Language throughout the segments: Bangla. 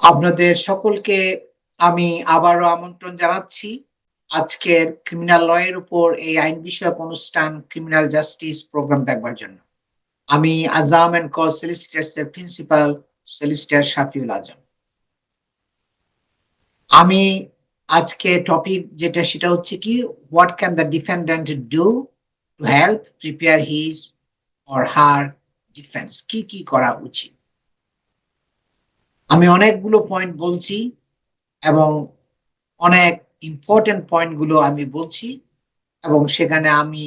আপনাদের সকলকে আমি আবারও আমন্ত্রণ জানাচ্ছি আজকের ক্রিমিনাল ল এর উপর এই আইন বিষয়ক অনুষ্ঠান ক্রিমিনাল জাস্টিস প্রোগ্রাম দেখবার জন্য। আমি আজাম অ্যান্ড ক সলিসিটার্স এর প্রিন্সিপাল সলিসিটার শাফিউল আজম। আমি আজকে টপিক যেটা সেটা হচ্ছে কি, what can the defendant do to help prepare his or her defence, কি কি করা উচিত। আমি অনেকগুলো পয়েন্ট বলছি এবং অনেক ইম্পর্টেন্ট পয়েন্ট গুলো আমি বলছি এবং সেখানে আমি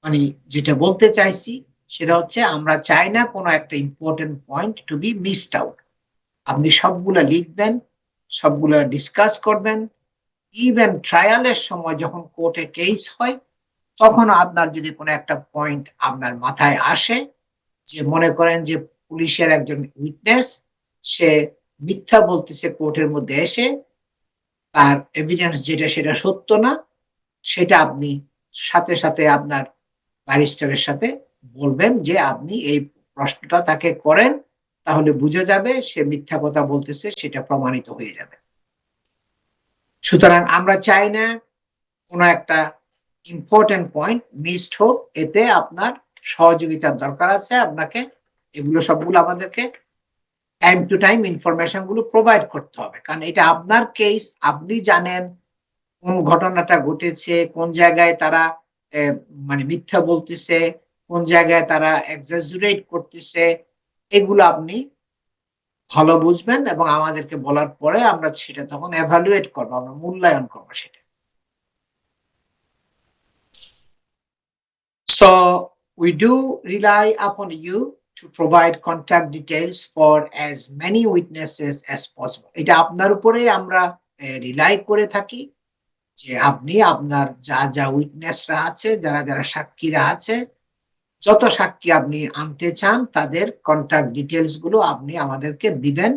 মানে যেটা বলতে চাইছি সেটা হচ্ছে আমরা চাই না কোনো একটা important point to be missed out. আপনি সবগুলা লিখবেন, সবগুলা ডিসকাস করবেন। ইভেন ট্রায়ালের সময় যখন কোর্টে কেস হয় তখন আপনার যদি কোনো একটা পয়েন্ট আপনার মাথায় আসে, যে মনে করেন যে পুলিশের একজন উইটনেস সে মিথ্যা বলতেছে কোর্টের মধ্যে এসে, তার এভিডেন্স যেটা সেটা সত্য না, সেটা আপনি সাথে সাথে আপনার ব্যারিস্টারের সাথে বলবেন যে আপনি এই প্রশ্নটা তাকে করেন, তাহলে বুঝে যাবে সে মিথ্যা কথা বলতেছে, সেটা প্রমাণিত হয়ে যাবে। সুতরাং আমরা চাই না কোনো একটা ইম্পর্টেন্ট পয়েন্ট মিসড হোক, এতে আপনার সহযোগিতার দরকার আছে। আপনাকে এগুলো সবগুলো আমাদেরকে টাইম টু টাইম ইনফরমেশন গুলো প্রোভাইড করতে হবে, কারণ এটা আপনার কেস, আপনি জানেন কোন ঘটনাটা ঘটেছে, কোন জায়গায় তারা মানে মিথ্যা বলতেছে, কোন জায়গায় তারা এক্সাজারেট করতেছে, এগুলো আপনি ভালো বুঝবেন এবং আমাদেরকে বলার পরে আমরা সেটা তখন এভালুয়েট করবো, আমরা মূল্যায়ন করবো সেটা। So we do rely upon you to provide contact details for as many witnesses as possible. এটা আপনার উপরে আমরা রিলাই করে থাকি যে আপনি আপনার যা যা উইটনেসরা আছে, যারা যারা সাক্ষীরা আছে, যত সাক্ষী আপনি আনতে চান তাদের কন্টাক্ট ডিটেলস গুলো আপনি আমাদেরকে দিবেন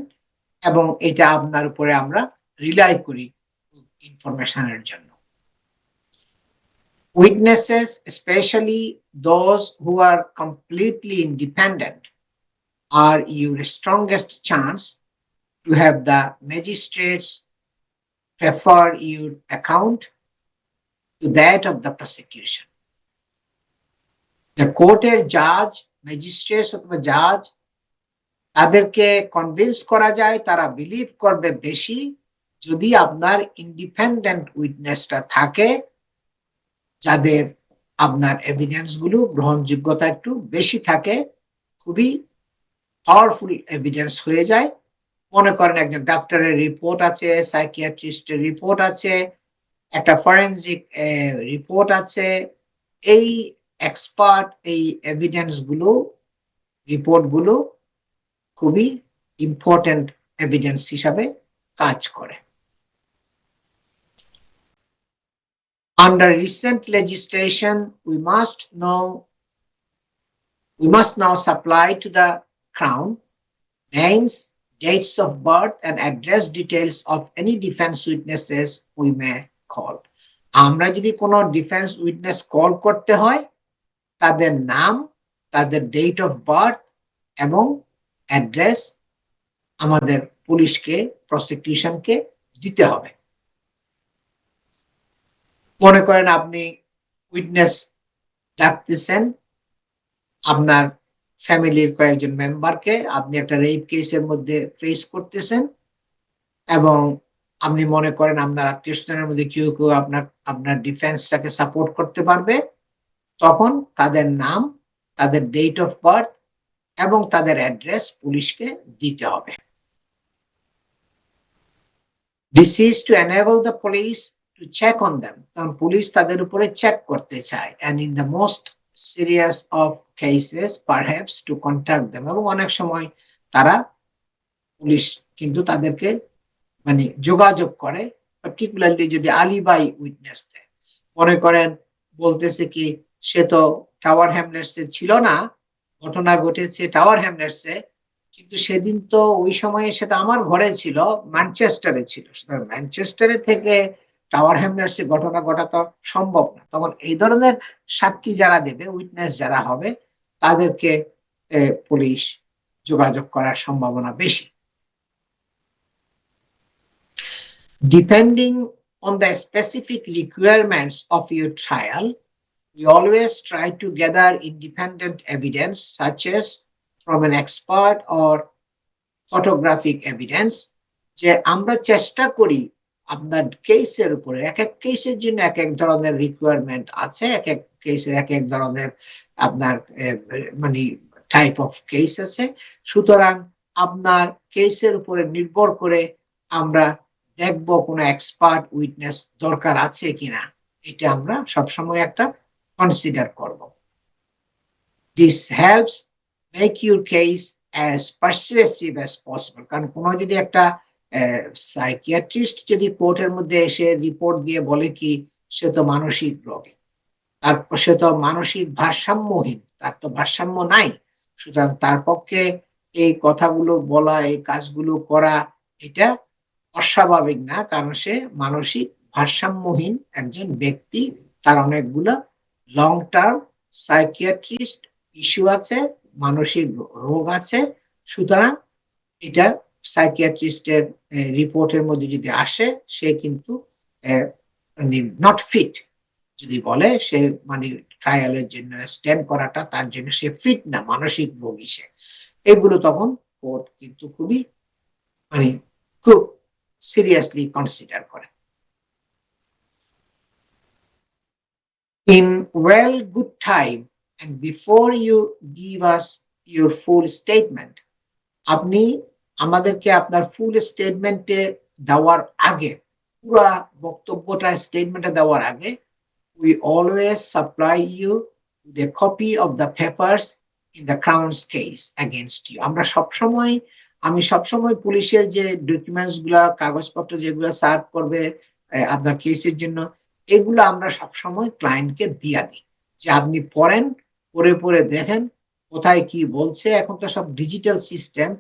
এবং এটা আপনার উপরে আমরা রিলাই করি ইনফরমেশনের জন্য। Witnesses, especially those who are completely independent, are your strongest chance to have the magistrates prefer your account to that of the prosecution. The কোর্টের জাজ, ম্যাজিস্ট্রেট অথবা জাজ, তাদেরকে কনভিন্স করা যায়, তারা বিলিভ করবে বেশি যদি আপনার ইন্ডিপেন্ডেন্ট উইটনেসটা থাকে, যাদের আপনার এভিডেন্স গুলো গ্রহণযোগ্যতা একটু বেশি থাকে, খুবই পাওয়ারফুল এভিডেন্স হয়ে যায়। মনে করেন একজন ডাক্তারের রিপোর্ট আছে, সাইকিয়াট্রিস্টের রিপোর্ট আছে, একটা ফরেনজিক রিপোর্ট আছে, এই এক্সপার্ট এই এভিডেন্স গুলো, রিপোর্ট গুলো খুবই ইম্পর্টেন্ট এভিডেন্স হিসাবে কাজ করে। Under recent legislation, we must now supply to the Crown names, dates of birth, and address details of any defense witnesses we may call. আমরা যদি কোনো ডিফেন্স উইটনেস কল করতে হয়, তাদের নাম, তাদের ডেট অফ বার্থ এবং অ্যাড্রেস আমাদের পুলিশকে, প্রসিকিউশনকে দিতে হবে। মনে করেন আপনি উইটনেস ডাকতেছেন আপনার ফ্যামিলির কয়েকজন মেম্বারকে, আপনি একটা রেপ কেসের মধ্যে ফেস করতেছেন এবং আপনি মনে করেন আপনার আত্মীয় স্বজনের মধ্যে কেউ কেউ আপনার ডিফেন্সটাকে সাপোর্ট করতে পারবে, তখন তাদের নাম, তাদের ডেট অফ বার্থ এবং তাদের অ্যাড্রেস পুলিশকে দিতে হবে। This is to enable the police to check on them, কারণ পুলিশ তাদের উপরে চেক করতে চায়, and in the most serious of cases perhaps to contact them, এবং অনেক সময় তারা পুলিশ কিন্তু তাদেরকে মানে যোগাযোগ করে, পার্টিকুলারলি যদি আলিবাই উইটনেস দেয়। মনে করেন বলতেছে কি সে তো টাওয়ার হ্যামলেটসে ছিল না, ঘটনা ঘটেছে টাওয়ার হ্যামলেটসে, কিন্তু সেদিন তো ওই সময়ে সেটা আমার ঘরে ছিল, ম্যানচেস্টারে ছিল। সুতরাং ম্যানচেস্টারে থেকে টাওয়ার হ্যামলেটসে ঘটনা ঘটাতো সম্ভব না। তখন এই ধরনের সাক্ষী যারা দেবে, উইটনেস যারা হবে, তাদেরকে পুলিশ যোগাযোগ করার সম্ভাবনা বেশি। Depending on the specific requirements of your trial, we always try to gather independent evidence such as from an expert or photographic evidence, যে আমরা চেষ্টা করি আপনার কেসের উপরে, এক এক কেসের জন্য এক এক ধরনের রিকোয়ারমেন্ট আছে, এক এক কেসের এক এক ধরনের আপনার মানে টাইপ অফ কেস আছে। সুতরাং আপনার কেসের উপরে নির্ভর করে আমরা দেখব কোনো এক্সপার্ট উইটনেস দরকার আছে কিনা, এটা আমরা সবসময় একটা কনসিডার করব। This helps make your case as persuasive as possible, কারণ কোনো যদি একটা সাইকিয়াট্রিস্ট যদি কোর্টের মধ্যে এসে রিপোর্ট দিয়ে বলে কি সে তো মানসিক রোগী, তারপর সে তো মানসিক ভারসাম্যহীন, তার তো ভারসাম্য নাই, সুতরাং তার পক্ষে এই কথাগুলো বলা, এই কাজগুলো করা এটা অস্বাভাবিক না, কারণ সে মানসিক ভারসাম্যহীন একজন ব্যক্তি, তার অনেকগুলো লং টার্ম সাইকিয়াট্রিস্ট ইস্যু আছে, মানসিক রোগ আছে। সুতরাং এটা সাইকিয়াট্রিস্টের রিপোর্টের মধ্যে যদি আসে সে কিন্তু নট ফিট, যদি বলে সে মানে ট্রায়ালের জন্য স্ট্যান্ড করাটা তার জন্য সে ফিট না, মানসিক রোগী সে, এগুলো তখন কোর্ট কিন্তু খুবই মানে খুব সিরিয়াসলি কনসিডার করে। In well good time and before you give us your full statement, আপনি আমাদেরকে আপনার ফুল স্টেটমেন্টে দেওয়ার আগে, পুরা বক্তব্যটা স্টেটমেন্টে দেওয়ার আগে, we always supply you with a copy of the papers in the Crown's case against you. আমি সবসময় পুলিশের যে ডকুমেন্টস গুলা, কাগজপত্র যেগুলো সার্ভ করবে আপনার কেসের জন্য, এগুলো আমরা সবসময় ক্লায়েন্টকে দিয়ে দিই, যে আপনি পড়েন, পড়ে দেখেন কোথায় কি বলছে। এখন তো সব ডিজিটাল সিস্টেম,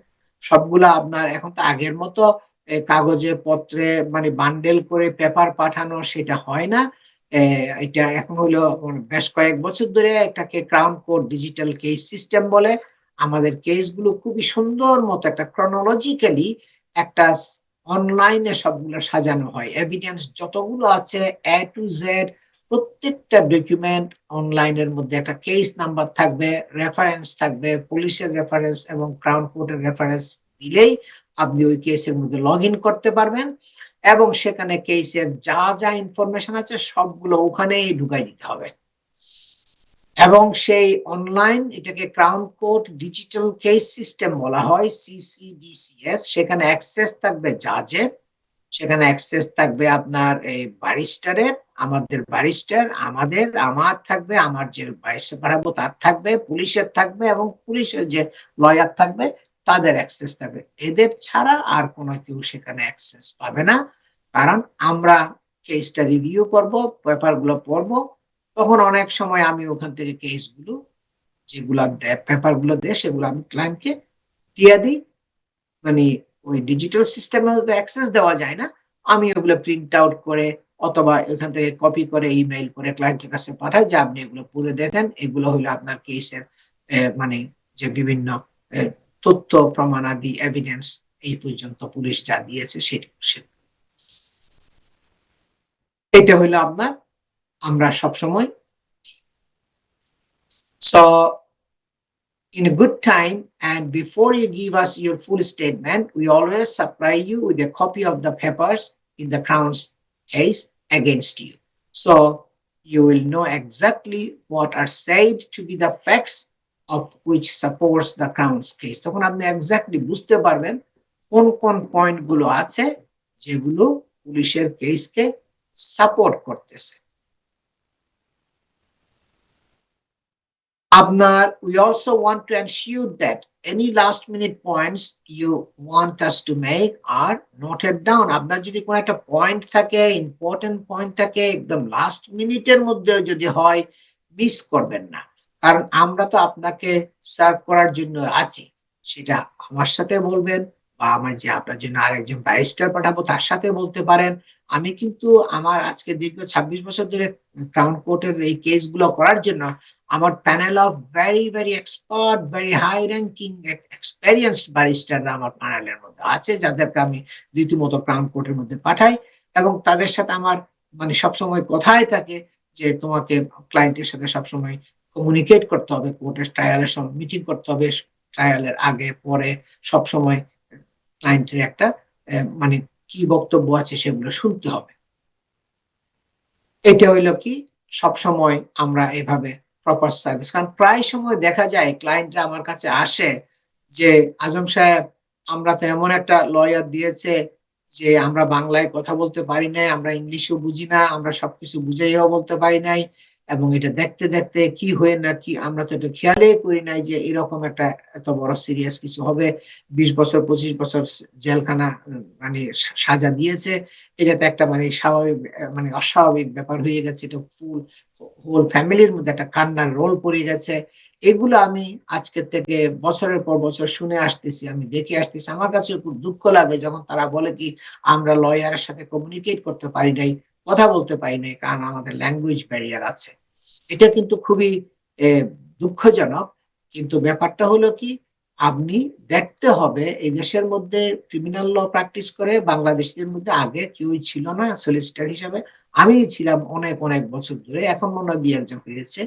সবগুলা আপনার, এখন তো আগের মতো কাগজে পত্রে মানে বান্ডেল করে পেপার পাঠানো সেটা হয় না। এটা এখন হলো বেশ কয়েক বছর ধরে এটাকে crown court digital case system বলে। আমাদের কেসগুলো খুবই সুন্দর মতো একটা ক্রনোলজিক্যালি একটা অনলাইনে সবগুলো সাজানো হয়, এভিডেন্স যতগুলো আছে এ টু জেড প্রত্যেকটা ডকুমেন্ট অনলাইনের মধ্যে একটা কেস নাম্বার থাকবে, রেফারেন্স থাকবে, পুলিশের রেফারেন্স এবং ক্রাউন কোর্টের রেফারেন্স দিলেই আপনি ওই কেসের মধ্যে লগ ইন করতে পারবেন, এবং সেখানে কেসের যা যা ইনফরমেশন আছে সবগুলো ওখানেই ঢুকাই দিতে হবে। এবং সেই অনলাইন, এটাকে crown court digital case system বলা হয়, CCDCS, সেখানে অ্যাক্সেস থাকবে জাজের, সেখানে অ্যাক্সেস থাকবে আপনার এই ব্যারিস্টারের, আমাদের ব্যারিস্টার, আমার থাকবে, আমার যে ব্যারিস্টার পাঠাবো তার থাকবে, পুলিশের থাকবে, এবং পুলিশের যে লয়ার থাকবে তাদের অ্যাক্সেস থাকবে। এদের ছাড়া আর কোনো কেউ সেখানে অ্যাক্সেস পাবে না, কারণ আমরা কেসটা রিভিউ করব, পেপারগুলো পড়বো, তখন অনেক সময় আমি ওখান থেকে কেসগুলো যেগুলা দেয়, পেপারগুলো দেয়, সেগুলো আমি ক্লায়েন্টকে দিয়ে দিই। মানে ওই ডিজিটাল সিস্টেমে তো অ্যাক্সেস দেওয়া যায় না, আমি ওগুলো প্রিন্ট আউট করে অথবা এখান থেকে কপি করে ইমেইল করে ক্লায়েন্টের কাছে পাঠাই, যে আপনি এগুলো পড়ে দেখেন, এগুলো হলো আপনার কেসের মানে যে বিভিন্ন তথ্য প্রমাণাদি এভিডেন্স এই পর্যন্ত পুলিশ যা দিয়েছে সেটা। এটা হলো আপনার, আমরা সবসময়। So in a good time and before you give us your full statement, we always supply you with a copy of the papers in the Crown's case against you. So you will know exactly what are said to be the facts of which supports the Crown's case. তখন আপনি এক্স্যাক্টলি বুঝতে পারবেন কোন কোন পয়েন্ট গুলো আছে যেগুলো পুলিশের কেসকে সাপোর্ট করতেছে। We also want to ensure that any last minute points you want us to make are noted down. আপনার যদি কোনো একটা পয়েন্ট থাকে, ইম্পর্টেন্ট পয়েন্ট থাকে, একদম লাস্ট মিনিটের মধ্যে যদি হয়, মিস করবেন না, কারণ আমরা তো আপনাকে সার্ভ করার জন্য আছি। সেটা আমার সাথে বলবেন, বা আমার যে আপনার জন্য আরেকজন ব্যারিস্টার পাঠাবো তার সাথে বলতে পারেন। আমি কিন্তু আমার আজকে দীর্ঘ ২৬ বছর ধরে ক্রাউন কোর্টের এই কেসগুলো করার জন্য আমার panel of very expert, very high ranking experienced ব্যারিস্টাররা আমার প্যানেলের মধ্যে আছে, যাদেরকে আমি রীতিমতো ক্রাউন কোর্টের মধ্যে পাঠাই এবং তাদের সাথে আমার মানে সবসময় কথাই থাকে যে তোমাকে ক্লায়েন্টের সাথে সবসময় কমিউনিকেট করতে হবে, কোর্টের ট্রায়ালের সময় মিটিং করতে হবে, ট্রায়ালের আগে পরে সবসময় ক্লায়েন্টের একটা মানে কি বক্তব্য আছে সেগুলো শুনতে হবে। এটা হইলো কি সবসময় আমরা এভাবে প্রপার সার্ভিস, কারণ প্রায় সময় দেখা যায় ক্লায়েন্টরা আমার কাছে আসে যে আজম সাহেব আমরা তো এমন একটা লয়ার দিয়েছে যে আমরা বাংলায় কথা বলতে পারি নাই, আমরা ইংলিশও বুঝি না, আমরা সবকিছু বুঝাইয়াও বলতে পারি নাই এবং এটা দেখতে দেখতে কি হয়ে না কি আমরা তো এটা খেয়ালই করি নাই যে এরকম একটা এত বড় সিরিয়াস কিছু হবে। ২০ বছর ২৫ বছর জেলখানা মানে সাজা দিয়েছে, এটা তো একটা মানে স্বাভাবিক মানে অস্বাভাবিক ব্যাপার হয়ে গেছে। এটা হোল ফ্যামিলির মধ্যে একটা কান্নার রোল পড়ে গেছে। এগুলো আমি আজকের থেকে বছরের পর বছর শুনে আসতেছি, আমি দেখে আসতেছি। আমার কাছে খুব দুঃখ লাগে যখন তারা বলে কি আমরা লয়ারের সাথে কমিউনিকেট করতে পারি নাই, কথা বলতে পারি নাই কারণ আমাদের ল্যাঙ্গুয়েজ ব্যারিয়ার আছে। এটা কিন্তু খুবই এ দুঃখজনক। কিন্তু ব্যাপারটা হলো কি আপনি দেখতে হবে এই দেশের মধ্যে ক্রিমিনাল ল প্র্যাকটিস করে বাংলাদেশীদের মধ্যে আগে কেউই ছিল না সলিসিটর হিসাবে। আমিই ছিলাম অনেক বছর ধরে। এখন মনে হয় ২-১ জন হয়েছে।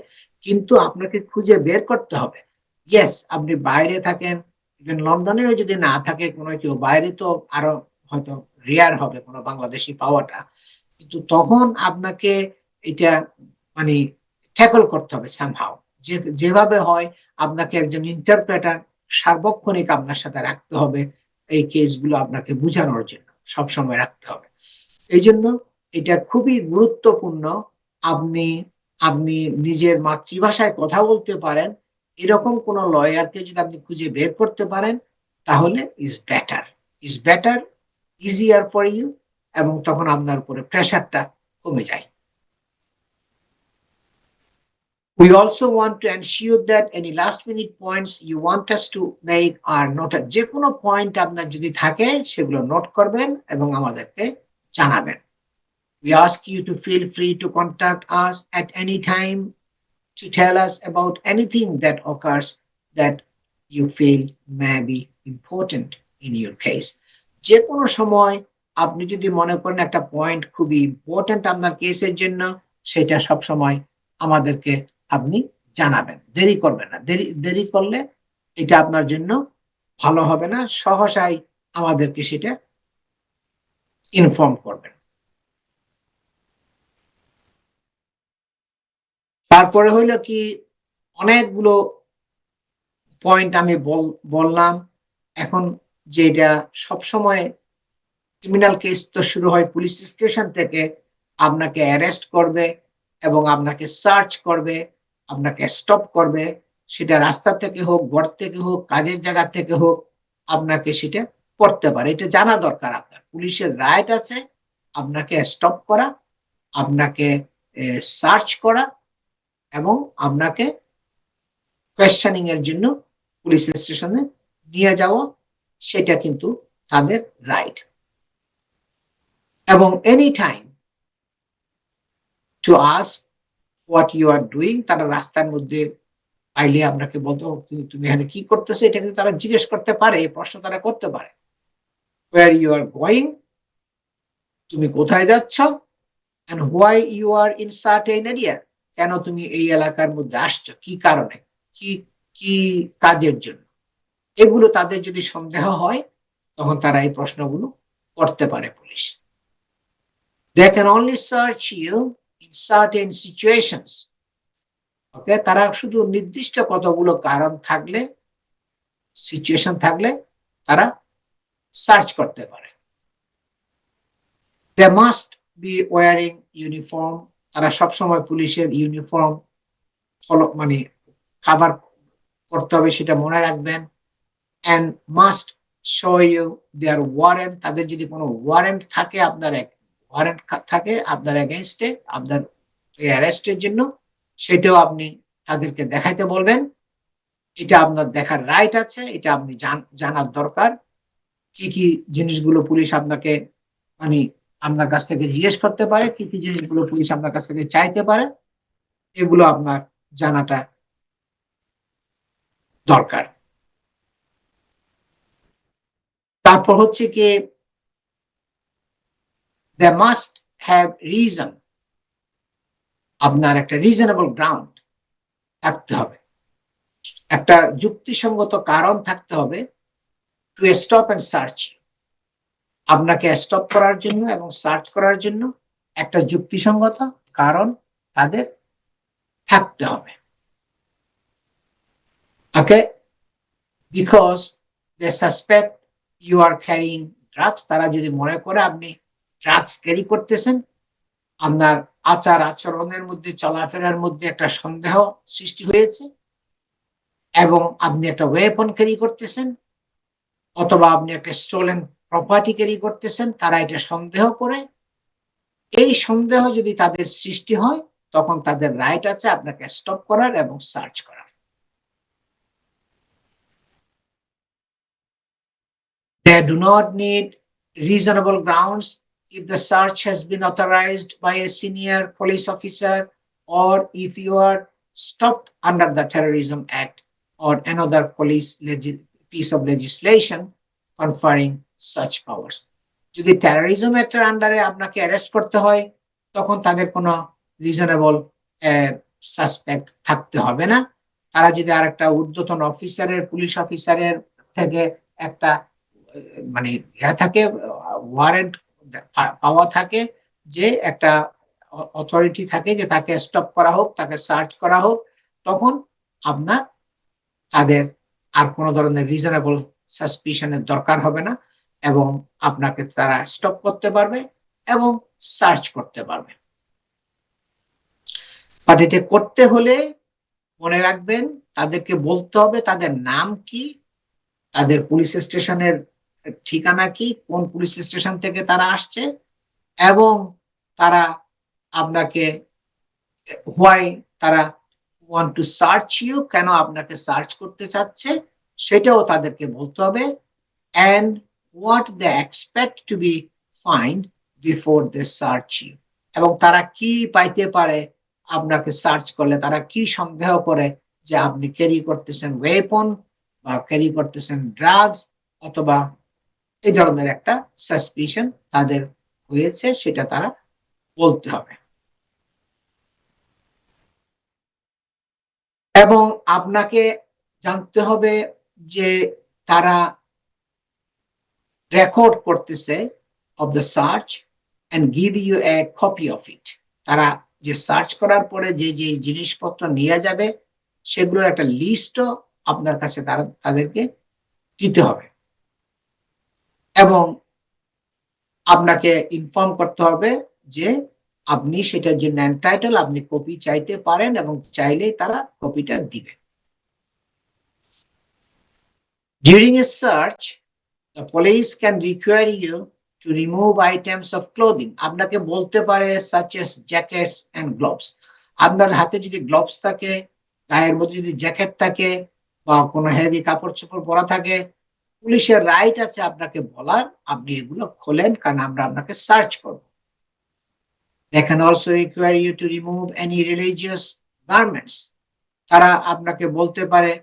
কিন্তু আপনাকে খুঁজে বের করতে হবে। ইয়েস, আপনি বাইরে থাকেন, ইভেন লন্ডনেও যদি না থাকে কোনো কেউ, বাইরে তো আরো হয়তো রেয়ার হবে কোনো বাংলাদেশী পাওয়াটা। কিন্তু তখন আপনাকে এটা মানে ট্যাকল করতে হবে সামহাউ। যেভাবে হয় আপনাকে একজন ইন্টারপ্রেটার সার্বক্ষণিক আপনার সাথে রাখতে হবে এই কেসগুলো আপনাকে বুঝানোর জন্য সবসময় রাখতে হবে। এই জন্য এটা খুবই গুরুত্বপূর্ণ আপনি আপনি নিজের মাতৃভাষায় কথা বলতে পারেন এরকম কোন লয়ারকে যদি আপনি খুঁজে বের করতে পারেন তাহলে is better easier for you এবং তখন আপনার উপরে প্রেশারটা কমে যায়। We also want to ensure that any last minute points you want us to make are noted. যে কোনো পয়েন্ট আপনার যদি থাকে সেগুলো নোট করবেন এবং আমাদেরকে জানাবেন। We ask you to feel free to contact us at any time to tell us about anything that occurs that you feel may be important in your case. যে কোনো সময় আপনি যদি মনে করেন একটা পয়েন্ট খুবই ইম্পর্টেন্ট আপনার কেসের জন্য, সেটা সব সময় আমাদেরকে আপনি জানাবেন। দেরি করবেন না। দেরি করলে এটা আপনার জন্য ভালো হবে না। সহসাই আমাদেরকে সেটা ইনফর্ম করবেন। তারপরে হইল কি অনেকগুলো পয়েন্ট আমি বললাম। এখন যেটা সবসময় ক্রিমিনাল কেস তো শুরু হয় পুলিশ স্টেশন থেকে, আপনাকে অ্যারেস্ট করবে এবং আপনাকে সার্চ করবে, আপনাকে স্টপ করবে, সেটা রাস্তা থেকে হোক, ঘর থেকে হোক, কাজের জায়গা থেকে হোক, আপনাকে সেটা করতে পারে। এটা জানা দরকার আপনার। পুলিশের রাইট আছে আপনাকে স্টপ করা, আপনাকে সার্চ করা এবং আপনাকে কোয়েশ্চেনিং এর জন্য পুলিশ স্টেশনে নিয়ে যাওয়া, সেটা কিন্তু তাদের রাইট। এবং any time to ask what you are doing, তারা রাস্তার মধ্যে পাইলে আপনাকে বলতো তুমি এখানে কি করতেছো, এটা কিন্তু তারা জিজ্ঞেস করতে পারে, এই প্রশ্ন তারা করতে পারে। ওয়ার ইউ আর গোয়িং, তুমি কোথায় যাচ্ছ, and why you are in certain area, কেন তুমি এই এলাকার মধ্যে আসছো, কি কারণে, কি কি কাজের জন্য। এগুলো তাদের যদি সন্দেহ হয় তখন তারা এই প্রশ্নগুলো করতে পারে police. They can only search you in certain situations. ওকে, তারা শুধু নির্দিষ্ট কতগুলো কারণ থাকলে, সিচুয়েশন থাকলে তারা সার্চ করতে পারে। They must be wearing uniform, তারা সবসময় পুলিশের ইউনিফর্ম ফলো মানে কভার করতে হবে, সেটা মনে রাখবেন। And must show you their warrant, তাদের যদি কোনো ওয়ারেন্ট থাকে, আপনার ওয়ারেন্ট থাকে আপনার এগেইনস্টে, আপনার অ্যারেস্টের জন্য, সেটাও আপনি তাদেরকে দেখাইতে বলবেন। এটা আপনার দেখার রাইট আছে, এটা আপনি জানার দরকার। কি কি জিনিসগুলো পুলিশ আপনাকে মানে আপনার কাছ থেকে জিজ্ঞেস করতে পারে, কি কি জিনিসগুলো পুলিশ আপনার কাছ থেকে চাইতে পারে, এগুলো আপনার জানাটা দরকার। তারপর হচ্ছে কি দে মাস্ট হ্যাভ রিজন, আপনার একটা রিজনেবল গ্রাউন্ড থাকতে হবে, একটা যুক্তিসঙ্গত কারণ থাকতে হবে টু স্টপ এন্ড সার্চ, আপনাকে স্টপ করার জন্য এবং সার্চ করার জন্য একটা যুক্তিসঙ্গত কারণ তাদের থাকতে হবে। Okay, because they suspect you are carrying drugs, তারা যদি মনে করে আপনি ড্রাগস ক্যারি করতেছেন, আপনার আচার আচরণের মধ্যে চলাফেরার মধ্যে একটা সন্দেহ সৃষ্টি হয়েছে, এবং আপনি একটা ওয়েপন ক্যারি করতেছেন, অথবা আপনি একটা স্টোলেন প্রপার্টি ক্যারি করতেছেন, তারা এটা সন্দেহ করে, এই সন্দেহ যদি তাদের সৃষ্টি হয় তখন তাদের রাইট আছে আপনাকে স্টপ করার এবং সার্চ করার। They do not need reasonable grounds if the search has been authorized by a senior police officer, or if you are stopped under the Terrorism Act or another piece of legislation conferring such powers. যদি টেরোরিজম অ্যাক্টের আন্ডারে আপনাকে অ্যারেস্ট করতে হয় তখন তাদের কোনো রিজনেবল সাসপেক্ট থাকতে হবে না। তারা যদি আরেকটা ঊর্ধ্বতন অফিসারের, পুলিশ অফিসারের থেকে একটা মানে থাকে, ওয়ারেন্ট পাওয়া থাকে, যে একটা অথরিটি থাকে যে তাকে স্টপ করা হোক, তাকে সার্চ করা হোক, তখন আপনার তাদের আর কোনো ধরনের রিজনেবল সাসপিশনের দরকার হবে না, এবং আপনাকে তারা স্টপ করতে পারবে এবং সার্চ করতে পারবে। বাট এটা করতে হলে মনে রাখবেন তাদেরকে বলতে হবে তাদের নাম কি, তাদের পুলিশ স্টেশনের ঠিকানা কি, কোন পুলিশ স্টেশন থেকে তারা আসছে, এবং তারা আপনাকে হোয়াই তারা ওয়ান্ট টু সার্চ ইউ, কেন আপনাকে সার্চ করতে চাচ্ছে সেটাও তাদেরকে বলতে হবে, and what they expect to be find before they search you, এবং তারা কি পাইতে পারে আপনাকে সার্চ করলে, তারা কি সন্দেহ করে যে আপনি ক্যারি করতেছেন ওয়েপন বা ক্যারি করতেছেন ড্রাগস, অথবা এই ধরনের একটা সাসপিশন তাদের হয়েছে, সেটা তারা বলতে হবে। এবং আপনাকে জানতে হবে যে তারা রেকর্ড করতেছে of the search and give you a copy of it, তারা যে সার্চ করার পরে যে যে জিনিসপত্র নিয়ে যাবে সেগুলোর একটা লিস্টও আপনার কাছে তাদেরকে দিতে হবে, এবং আপনাকে ইনফর্ম করতে হবে যে আপনি সেটার জন্য এন্টাইটেল, আপনি কপি চাইতে পারেন এবং চাইলেই তারা কপিটা দিবে। During a search, the police can require you to remove items of clothing, আপনাকে বলতে পারে such as jackets and gloves, আপনার হাতে যদি গ্লোভস থাকে, গায়ের মধ্যে যদি জ্যাকেট থাকে বা কোনো হেভি কাপড় চোপড় পরা থাকে, পুলিশের রাইট আছে আপনাকে বলার আপনি এগুলো খোলেন, কারণ আমরা আপনাকে সার্চ করব। They can also require you to remove any religious garments, তারা আপনাকে বলতে পারে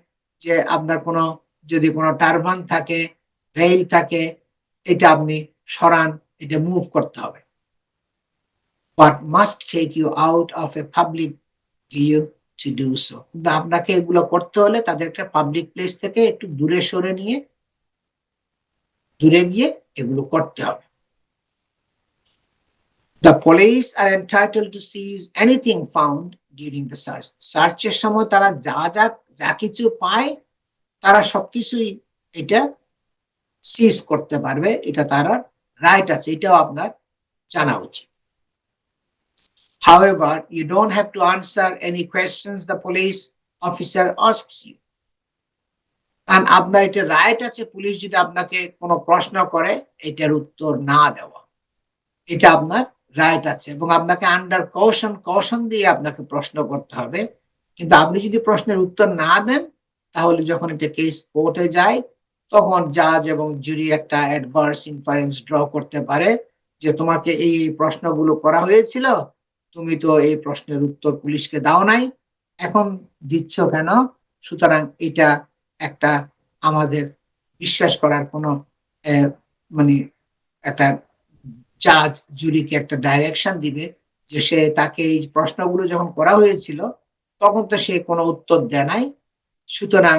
যে আপনার কোনো যদি কোনো টারবান থাকে, ভেইল থাকে, এটা আপনি সরান, এটা মুভ করতে হবে। But must take you out of a public view to do so, কিন্তু আপনাকে এগুলো করতে হলে তাদেরকে পাবলিক প্লেস থেকে একটু দূরে সরে নিয়ে, দূরে গিয়ে এগুলো করতে হবে। The police are entitled to seize anything found during the search, সার্চের সময় তারা যা কিছু পায় তারা সবকিছুই এটা সিজ করতে পারবে, এটা তারা রাইট আছে, এটাও আপনার জানা উচিত। However, you don't have to answer any questions the police officer asks you, কারণ আপনার এটা রাইট আছে পুলিশ যদি আপনাকে কোনো প্রশ্ন করে এটার উত্তর না দেওয়া, এটা আপনার রাইট আছে, এবং আপনাকে আন্ডার কশন দিয়ে আপনাকে প্রশ্ন করতে হবে। কিন্তু আপনি যদি প্রশ্নের উত্তর না দেন তাহলে যখন এটা কেস কোর্টে যায় তখন জাজ এবং জুরি একটা অ্যাডভার্স ইনফারেন্স ড্র করতে পারে যে তোমাকে এই প্রশ্নগুলো করা হয়েছিল, তুমি তো এই প্রশ্নের উত্তর পুলিশকে দাও নাই, এখন দিচ্ছ কেন? সুতরাং এটা একটা আমাদের বিশ্বাস করার কোনো মানে একটা জাজ জুরিকে একটা ডাইরেকশন দিবে যে সে তাকে এই প্রশ্নগুলো যখন করা হয়েছিল তখন তো সে কোনো উত্তর দেয় নাই, সুতরাং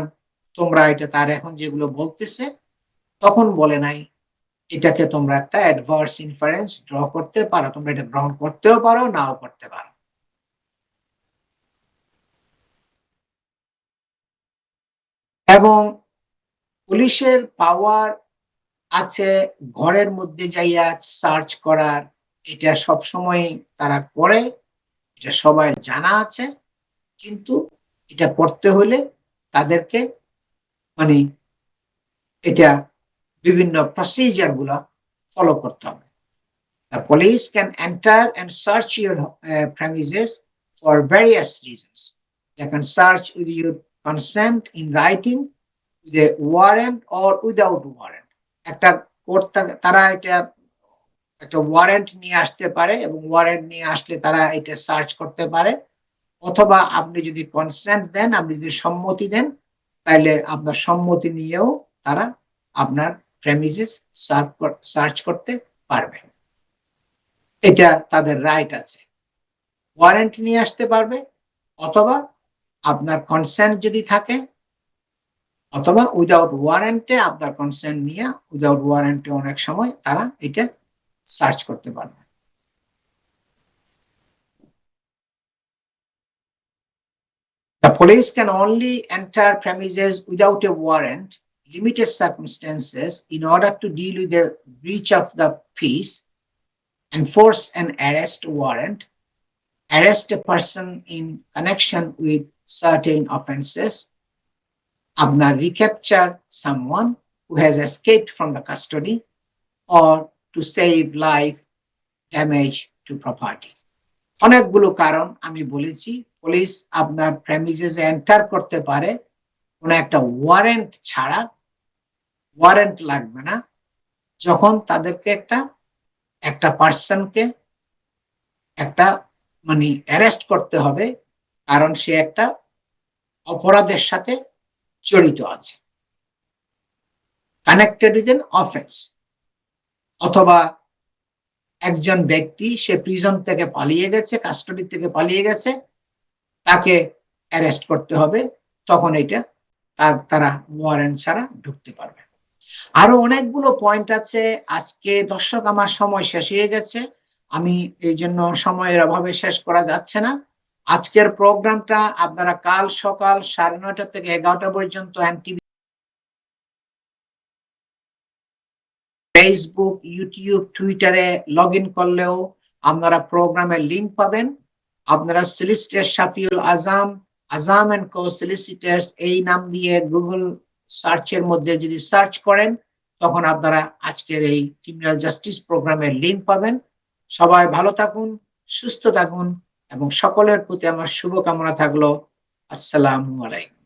তোমরা এটা তার এখন যেগুলো বলতেছে তখন বলে নাই, এটাকে তোমরা একটা অ্যাডভার্স ইনফারেন্স ড্র করতে পারো, তোমরা এটা গ্রহণ করতেও পারো নাও করতে পারো। এবং পুলিশের পাওয়ার আছে ঘরের মধ্যে যাইয়া সার্চ করার, এটা সবসময় তারা করে, এটা সবাই জানা আছে, কিন্তু এটা করতে হলে তাদেরকে মানে এটা বিভিন্ন প্রসিজার গুলা ফলো করতে হবে। The police can enter and search your premises for various reasons. They can search with your consent in writing, with a warrant or without warrant. একটা কোর্ট তারা এটা একটা ওয়ারেন্ট নিয়ে আসতে পারে এবং ওয়ারেন্ট নিয়ে আসলে তারা এটা সার্চ করতে পারে, অথবা আপনি যদি কনসেন্ট দেন, আপনি যদি সম্মতি দেন, তাহলে আপনার সম্মতি নিয়েও তারা আপনার প্রেমিসেস সার্চ করতে পারবে, এটা তাদের রাইট আছে। ওয়ারেন্ট নিয়ে আসতে পারবে, অথবা আপনার কনসেন্ট যদি থাকে, অথবা উইদাউট ওয়ারেন্টে আপনার কনসেন্ট নিয়ে উইদাউট ওয়ারেন্টে অনেক সময় তারা এটা সার্চ করতে পারবে। The police can only enter premises without a warrant, limited circumstances, in order to deal with the breach of the peace, enforce an arrest warrant, arrest a person in connection with certain offenses, recapture someone who has escaped from the custody, or to save life, damage to property. অনেকগুলো কারণ আমি বলেছি পুলিশ আপনার প্রেমিসেসে এন্টার করতে পারে কোনো একটা ওয়ারেন্ট ছাড়া, ওয়ারেন্ট লাগবে না, যখন তাদেরকে একটা পার্সনকে একটা অ্যারেস্ট করতে হবে কারণ সে একটা অপরাধের সাথে জড়িত আছে, কানেক্টেড উইথ এন অফেন্স, অথবা একজন ব্যক্তি সে প্রিজন থেকে পালিয়ে গেছে, কাস্টডি থেকে পালিয়ে গেছে, তাকে অ্যারেস্ট করতে হবে, তখন এটা তারা ওয়ারেন্ট ছাড়া ঢুকতে পারবে। আরো অনেকগুলো পয়েন্ট আছে, আজকে দর্শক আমার সময় শেষ হয়ে গেছে, আমি এই জন্য সময়ের অভাবে শেষ করা যাচ্ছে না। আজকের প্রোগ্রামটা আপনারা কাল সকাল 9:30 থেকে 11টা পর্যন্ত এনটিভি, ফেসবুক, ইউটিউব, টুইটারে লগ ইন করলেও আপনারা প্রোগ্রামের লিঙ্ক পাবেন। আপনারা solicitor Shafiul Azam, Azam and co solicitors এই নাম দিয়ে গুগল সার্চের মধ্যে যদি সার্চ করেন তখন আপনারা আজকের এই ক্রিমিনাল জাস্টিস প্রোগ্রামের লিঙ্ক পাবেন। সবাই ভালো থাকুন, সুস্থ থাকুন এবং সকলের প্রতি আমার শুভকামনা থাকলো। আসসালামু আলাইকুম।